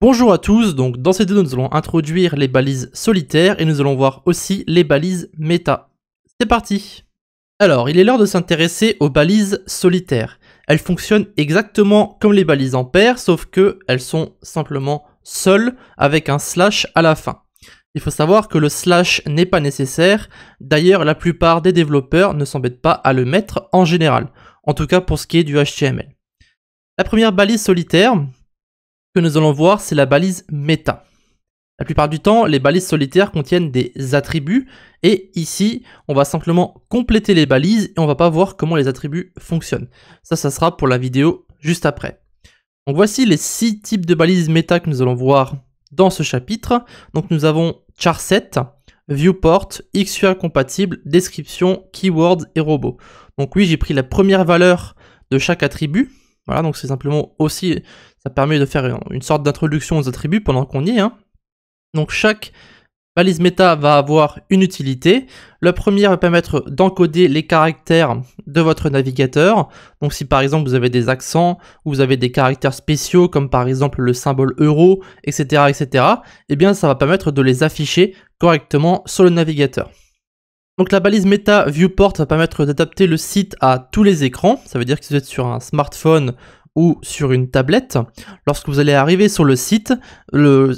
Bonjour à tous, donc dans cette vidéo nous allons introduire les balises solitaires et nous allons voir aussi les balises méta. C'est parti! Alors, il est l'heure de s'intéresser aux balises solitaires. Elles fonctionnent exactement comme les balises en paire, sauf que elles sont simplement seules avec un slash à la fin. Il faut savoir que le slash n'est pas nécessaire, d'ailleurs la plupart des développeurs ne s'embêtent pas à le mettre en général, en tout cas pour ce qui est du HTML. La première balise solitaire que nous allons voir, c'est la balise méta. La plupart du temps, les balises solitaires contiennent des attributs, et ici, on va simplement compléter les balises, et on va pas voir comment les attributs fonctionnent. Ça sera pour la vidéo juste après. Donc voici les 6 types de balises méta que nous allons voir dans ce chapitre. Donc nous avons charset, viewport, XUI compatible, description, keywords et robot. Donc oui, j'ai pris la première valeur de chaque attribut. Voilà, donc c'est simplement aussi, ça permet de faire une sorte d'introduction aux attributs pendant qu'on y est. Donc chaque balise méta va avoir une utilité. La première va permettre d'encoder les caractères de votre navigateur. Donc si par exemple vous avez des accents, ou vous avez des caractères spéciaux comme par exemple le symbole euro, etc., eh bien ça va permettre de les afficher correctement sur le navigateur. Donc la balise méta viewport va permettre d'adapter le site à tous les écrans. Ça veut dire que si vous êtes sur un smartphone ou sur une tablette, lorsque vous allez arriver sur le site, le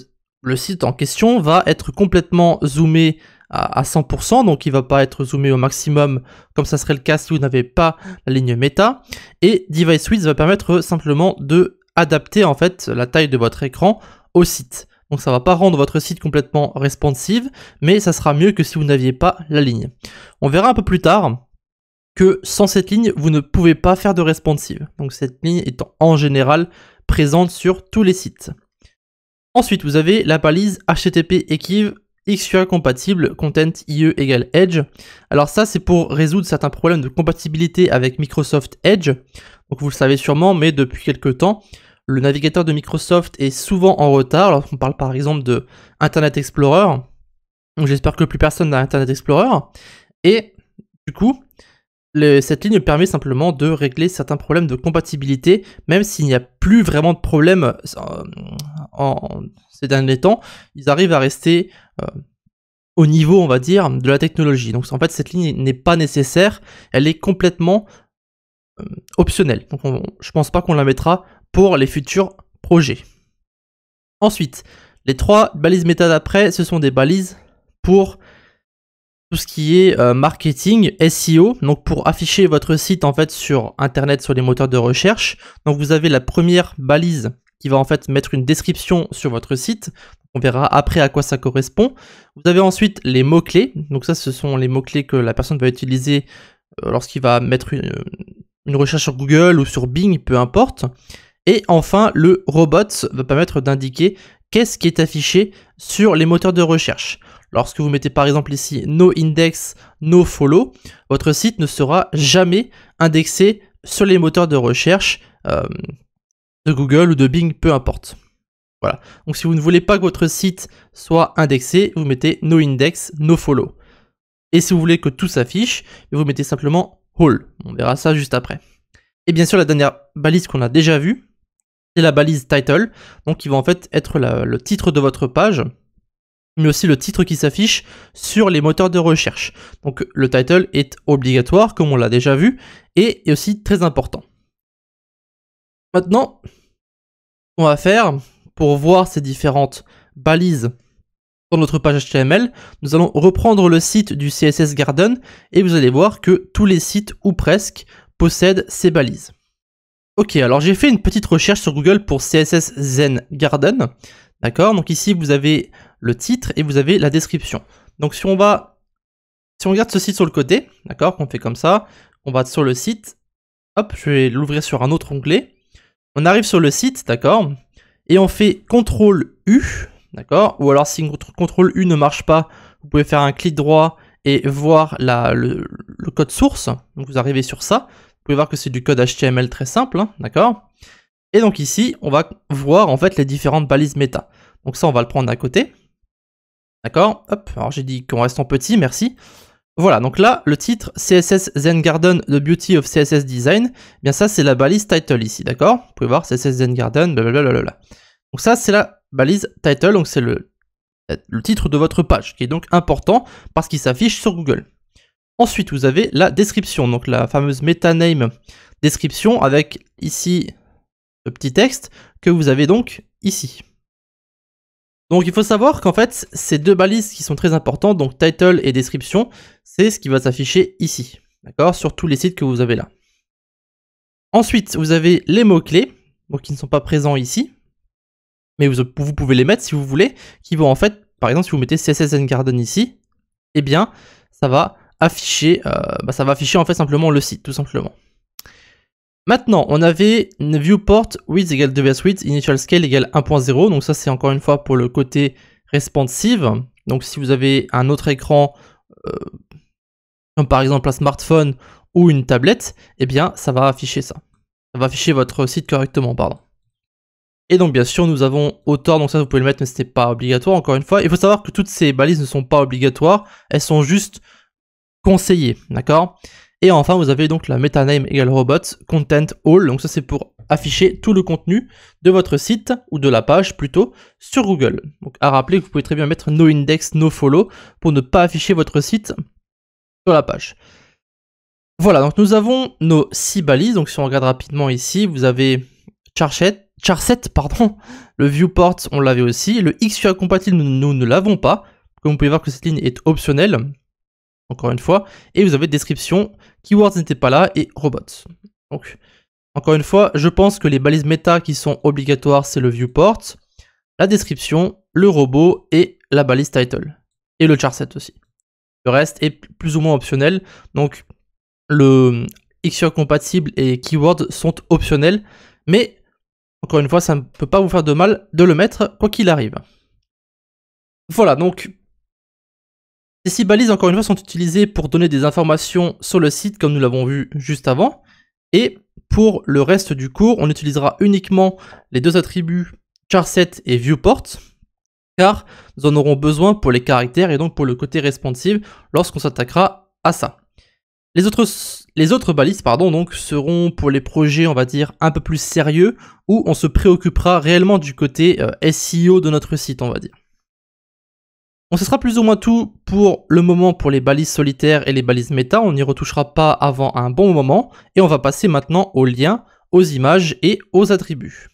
site en question va être complètement zoomé à 100%, donc il ne va pas être zoomé au maximum comme ça serait le cas si vous n'avez pas la ligne méta. Et Device Width va permettre simplement de adapter en fait la taille de votre écran au site. Donc ça ne va pas rendre votre site complètement responsive, mais ça sera mieux que si vous n'aviez pas la ligne. On verra un peu plus tard que sans cette ligne, vous ne pouvez pas faire de responsive. Donc cette ligne est en général présente sur tous les sites. Ensuite, vous avez la balise HTTP Equiv XUI compatible content IE égale Edge. Alors ça, c'est pour résoudre certains problèmes de compatibilité avec Microsoft Edge. Donc vous le savez sûrement, mais depuis quelques temps, le navigateur de Microsoft est souvent en retard lorsqu'on parle par exemple de Internet Explorer. Donc j'espère que plus personne n'a Internet Explorer. Et du coup, cette ligne permet simplement de régler certains problèmes de compatibilité, même s'il n'y a plus vraiment de problème ces derniers temps, ils arrivent à rester au niveau, on va dire, de la technologie. Donc en fait, cette ligne n'est pas nécessaire, elle est complètement optionnelle. Donc je pense pas qu'on la mettra pour les futurs projets. Ensuite, les 3 balises méta d'après, ce sont des balises pour tout ce qui est marketing, SEO, donc pour afficher votre site en fait sur internet, sur les moteurs de recherche. Donc vous avez la première balise qui va en fait mettre une description sur votre site. On verra après à quoi ça correspond. Vous avez ensuite les mots-clés. Donc ça, ce sont les mots-clés que la personne va utiliser lorsqu'il va mettre une recherche sur Google ou sur Bing, peu importe. Et enfin, le robots va permettre d'indiquer qu'est-ce qui est affiché sur les moteurs de recherche. Lorsque vous mettez par exemple ici no index, no follow, votre site ne sera jamais indexé sur les moteurs de recherche de Google ou de Bing, peu importe. Voilà. Donc si vous ne voulez pas que votre site soit indexé, vous mettez no index, no follow. Et si vous voulez que tout s'affiche, vous mettez simplement all. On verra ça juste après. Et bien sûr, la dernière balise qu'on a déjà vue, c'est la balise title, donc qui va en fait être le titre de votre page, mais aussi le titre qui s'affiche sur les moteurs de recherche. Donc le title est obligatoire, comme on l'a déjà vu, et est aussi très important. Maintenant, on va faire, pour voir ces différentes balises dans notre page HTML, nous allons reprendre le site du CSS Garden, et vous allez voir que tous les sites, ou presque, possèdent ces balises. Ok, alors j'ai fait une petite recherche sur Google pour CSS Zen Garden. D'accord, donc ici vous avez le titre et vous avez la description. Donc si on regarde ce site sur le côté, d'accord, qu'on fait comme ça, on va sur le site, hop, je vais l'ouvrir sur un autre onglet. On arrive sur le site, d'accord, et on fait CTRL U, d'accord, ou alors si CTRL U ne marche pas, vous pouvez faire un clic droit et voir le code source. Donc vous arrivez sur ça. Vous pouvez voir que c'est du code HTML très simple, hein, d'accord. Et donc ici, on va voir en fait les différentes balises méta. Donc ça, on va le prendre à côté. D'accord, hop, alors j'ai dit qu'on reste en petit, merci. Voilà, donc là, le titre CSS Zen Garden, The Beauty of CSS Design, eh bien ça, c'est la balise title ici, d'accord. Vous pouvez voir CSS Zen Garden, blablabla. Donc ça, c'est la balise title, donc c'est le titre de votre page, qui est donc important parce qu'il s'affiche sur Google. Ensuite, vous avez la description, donc la fameuse meta name description avec ici le petit texte que vous avez donc ici. Donc il faut savoir qu'en fait, ces deux balises qui sont très importantes, donc title et description, c'est ce qui va s'afficher ici, d'accord, sur tous les sites que vous avez là. Ensuite, vous avez les mots-clés, donc qui ne sont pas présents ici, mais vous pouvez les mettre si vous voulez, qui vont en fait, par exemple, si vous mettez CSS & Garden ici, eh bien, ça va afficher en fait simplement le site, tout simplement. Maintenant, on avait une viewport width égale device width, initial scale égale 1.0, donc ça c'est encore une fois pour le côté responsive. Donc si vous avez un autre écran, comme par exemple un smartphone ou une tablette, eh bien ça va afficher ça. Ça va afficher votre site correctement, pardon. Et donc bien sûr nous avons auteur, donc ça vous pouvez le mettre mais ce n'est pas obligatoire encore une fois. Il faut savoir que toutes ces balises ne sont pas obligatoires, elles sont juste conseillées, d'accord? Et enfin vous avez donc la meta name égale robot, content all, donc ça c'est pour afficher tout le contenu de votre site, ou de la page plutôt, sur Google. Donc à rappeler que vous pouvez très bien mettre no index, no follow, pour ne pas afficher votre site sur la page. Voilà, donc nous avons nos 6 balises, donc si on regarde rapidement ici, vous avez charset, le viewport on l'avait aussi, le XUI compatible nous ne l'avons pas, comme vous pouvez voir que cette ligne est optionnelle, encore une fois, et vous avez description, keywords n'étaient pas là, et robots. Donc, encore une fois, je pense que les balises méta qui sont obligatoires, c'est le viewport, la description, le robot, et la balise title. Et le charset aussi. Le reste est plus ou moins optionnel, donc le XUI compatible et keywords sont optionnels, mais encore une fois, ça ne peut pas vous faire de mal de le mettre quoi qu'il arrive. Voilà, donc ces 6 balises, encore une fois, sont utilisées pour donner des informations sur le site, comme nous l'avons vu juste avant. Et pour le reste du cours, on utilisera uniquement les deux attributs charset et viewport, car nous en aurons besoin pour les caractères et donc pour le côté responsive lorsqu'on s'attaquera à ça. Les autres balises donc, seront pour les projets, on va dire, un peu plus sérieux, où on se préoccupera réellement du côté SEO de notre site, on va dire. Bon, ce sera plus ou moins tout pour le moment pour les balises solitaires et les balises méta, on n'y retouchera pas avant un bon moment, et on va passer maintenant aux liens, aux images et aux attributs.